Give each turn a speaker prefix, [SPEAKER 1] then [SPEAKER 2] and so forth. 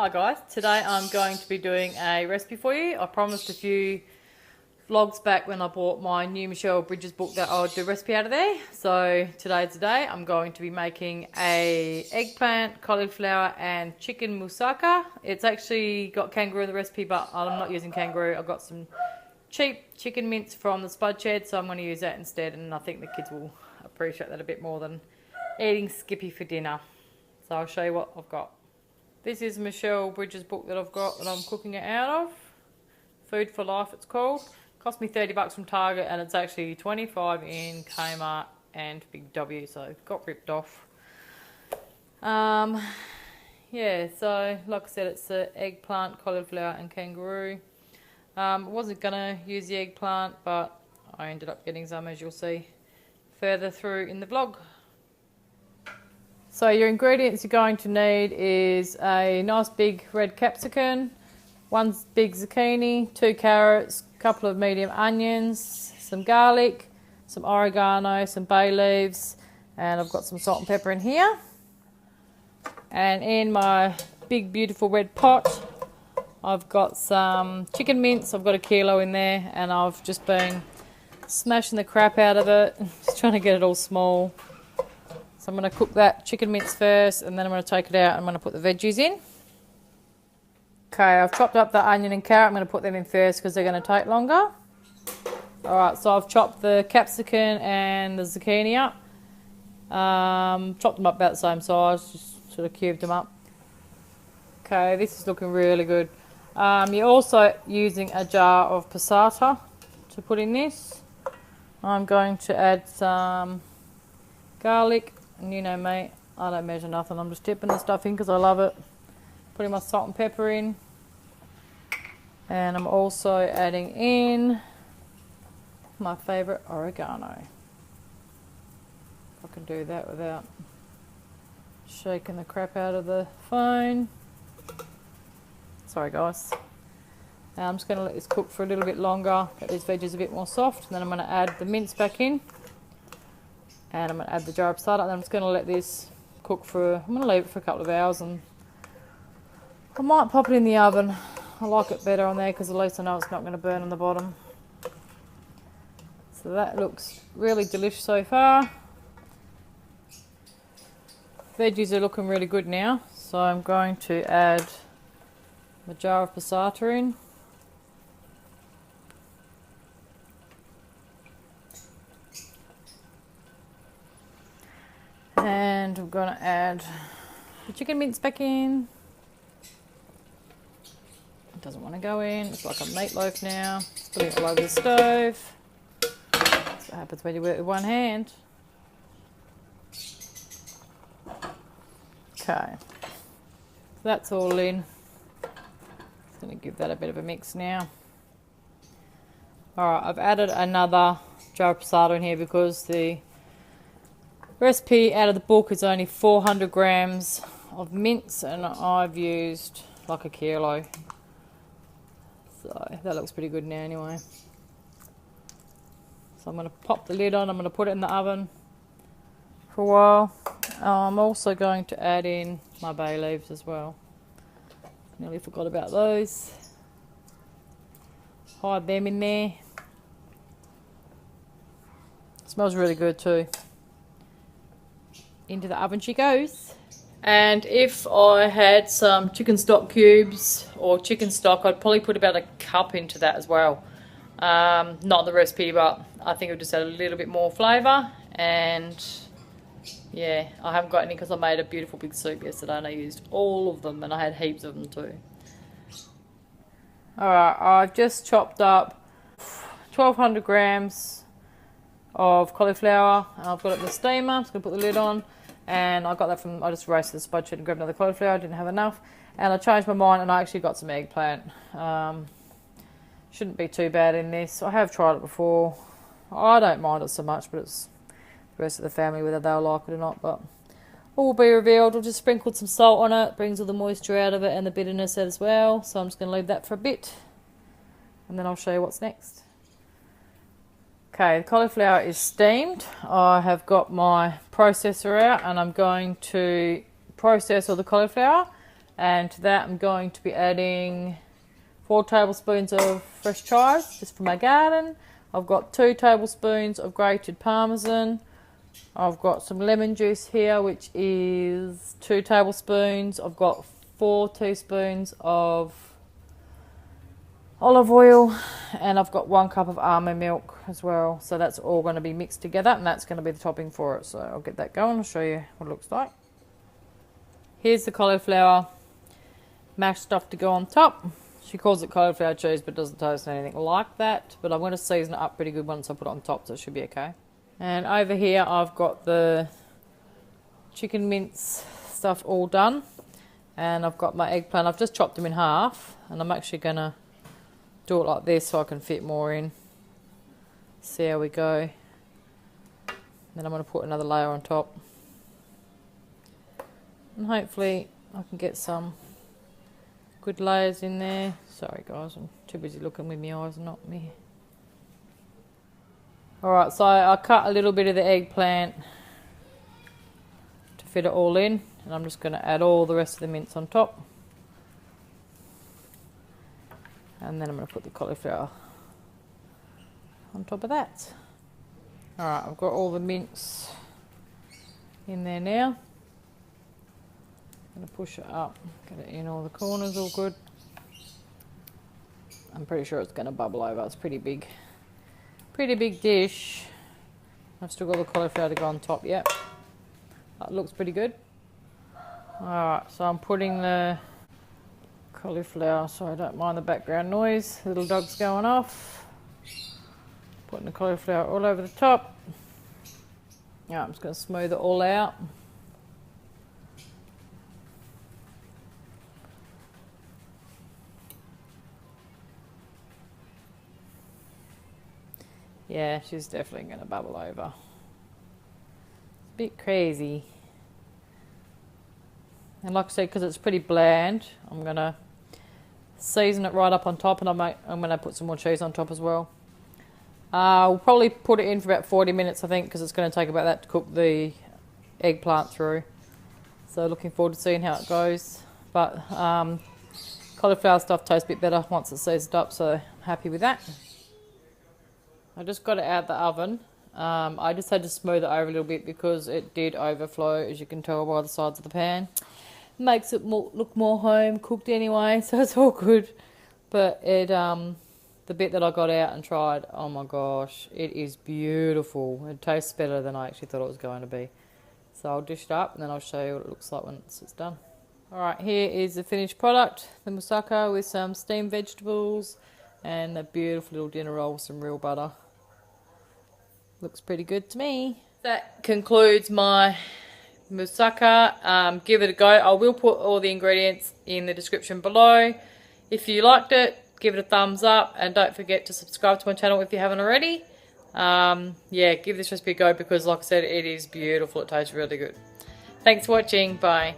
[SPEAKER 1] Hi guys, today I'm going to be doing a recipe for you. I promised a few vlogs back when I bought my new Michelle Bridges book that I would do a recipe out of there. So today's the day. I'm going to be making a eggplant, cauliflower and chicken moussaka. It's actually got kangaroo in the recipe, but I'm not using kangaroo. I've got some cheap chicken mince from the spud shed, so I'm going to use that instead, and I think the kids will appreciate that a bit more than eating Skippy for dinner. So I'll show you what I've got. This is Michelle Bridges' book that I've got that I'm cooking it out of. Food for Life it's called. Cost me $30 from Target and it's actually 25 in Kmart and Big W, so it got ripped off. Yeah, so like I said, it's the eggplant, cauliflower and kangaroo. I wasn't going to use the eggplant, but I ended up getting some, as you'll see further through in the vlog. So your ingredients you're going to need is a nice big red capsicum, one big zucchini, 2 carrots, a couple of medium onions, some garlic, some oregano, some bay leaves, and I've got some salt and pepper in here. And in my big beautiful red pot, I've got some chicken mince. I've got 1 kilo in there, and I've just been smashing the crap out of it, just trying to get it all small. So I'm going to cook that chicken mince first, and then I'm going to take it out and I'm going to put the veggies in. Okay, I've chopped up the onion and carrot. I'm going to put them in first because they're going to take longer. Alright, so I've chopped the capsicum and the zucchini up. Chopped them up about the same size, just sort of cubed them up. Okay, this is looking really good. You're also using a jar of passata to put in this. I'm going to add some garlic. And you know me, I don't measure nothing. I'm just dipping the stuff in because I love it. Putting my salt and pepper in. And I'm also adding in my favourite oregano. If I can do that without shaking the crap out of the phone. Sorry guys. Now I'm just going to let this cook for a little bit longer. Get these veggies a bit more soft. And then I'm going to add the mince back in. And I'm going to add the jar of passata, and I'm just going to let this cook I'm going to leave it for a couple of hours, and I might pop it in the oven. I like it better on there because at least I know it's not going to burn on the bottom. So that looks really delicious so far. Veggies are looking really good now, so I'm going to add the jar of passata in. And I'm going to add the chicken mince back in. It doesn't want to go in. It's like a meatloaf now. It's putting it all over the stove. That's what happens when you work with one hand. Okay. So that's all in. Just going to give that a bit of a mix now. Alright, I've added another jar of passata in here because the recipe out of the book is only 400 grams of mince, and I've used like 1 kilo. So that looks pretty good now anyway. So I'm going to pop the lid on. I'm going to put it in the oven for a while. I'm also going to add in my bay leaves as well. Nearly forgot about those. Hide them in there. Smells really good too. Into the oven she goes. And if I had some chicken stock cubes or chicken stock, I'd probably put about 1 cup into that as well. Not the recipe, but I think it would just add a little bit more flavour. And yeah, I haven't got any because I made a beautiful big soup yesterday and I used all of them, and I had heaps of them too. Alright, I've just chopped up 1200 grams of cauliflower, and I've got it in the steamer. I'm just going to put the lid on. And I got that from, I just roasted the spud shed and grabbed another cauliflower. I didn't have enough. And I changed my mind and I actually got some eggplant. Shouldn't be too bad in this. I have tried it before. I don't mind it so much, but it's the rest of the family whether they'll like it or not. But all will be revealed. I've just sprinkled some salt on it. Brings all the moisture out of it and the bitterness as well. So I'm just going to leave that for a bit. And then I'll show you what's next. Okay, the cauliflower is steamed. I have got my processor out and I'm going to process all the cauliflower And to that I'm going to be adding 4 tablespoons of fresh chives, just from my garden. I've got 2 tablespoons of grated Parmesan. I've got some lemon juice here, which is 2 tablespoons. I've got 4 teaspoons of olive oil, and I've got 1 cup of almond milk as well. So that's all going to be mixed together, and that's going to be the topping for it. So I'll get that going. I'll show you what it looks like. Here's the cauliflower mashed stuff to go on top. She calls it cauliflower cheese, but doesn't taste anything like that. But I'm going to season it up pretty good once I put it on top, so it should be okay. And over here I've got the chicken mince stuff all done. And I've got my eggplant. I've just chopped them in half, and I'm actually going to do it like this so I can fit more in. See how we go. Then I'm going to put another layer on top. And hopefully I can get some good layers in there. Sorry guys, I'm too busy looking with my eyes, not me. Alright, so I cut a little bit of the eggplant to fit it all in, and I'm just going to add all the rest of the mince on top. And then I'm going to put the cauliflower on top of that. Alright, I've got all the mince in there now. I'm going to push it up, get it in all the corners all good. I'm pretty sure it's going to bubble over. It's pretty big dish. I've still got the cauliflower to go on top yet. That looks pretty good. Alright, so I'm putting the cauliflower, so I don't mind the background noise. Little dog's going off. Putting the cauliflower all over the top. Yeah, I'm just going to smooth it all out. Yeah, she's definitely going to bubble over. It's a bit crazy. And like I said, because it's pretty bland, I'm going to season it right up on top, and I'm going to put some more cheese on top as well. We'll probably put it in for about 40 minutes, I think, because it's going to take about that to cook the eggplant through. So looking forward to seeing how it goes. But cauliflower stuff tastes a bit better once it's seasoned up, so I'm happy with that. I just got it out of the oven. I just had to smooth it over a little bit because it did overflow, as you can tell by the sides of the pan. Makes it look more home cooked anyway, so it's all good. But it, the bit that I got out and tried, oh my gosh, it is beautiful. It tastes better than I actually thought it was going to be. So I'll dish it up and then I'll show you what it looks like once it's done. Alright, here is the finished product, the moussaka with some steamed vegetables and a beautiful little dinner roll with some real butter. Looks pretty good to me. That concludes my moussaka. Give it a go. I will put all the ingredients in the description below. If you liked it, give it a thumbs up, and don't forget to subscribe to my channel if you haven't already. Yeah, give this recipe a go because like I said, it is beautiful. It tastes really good. Thanks for watching. Bye.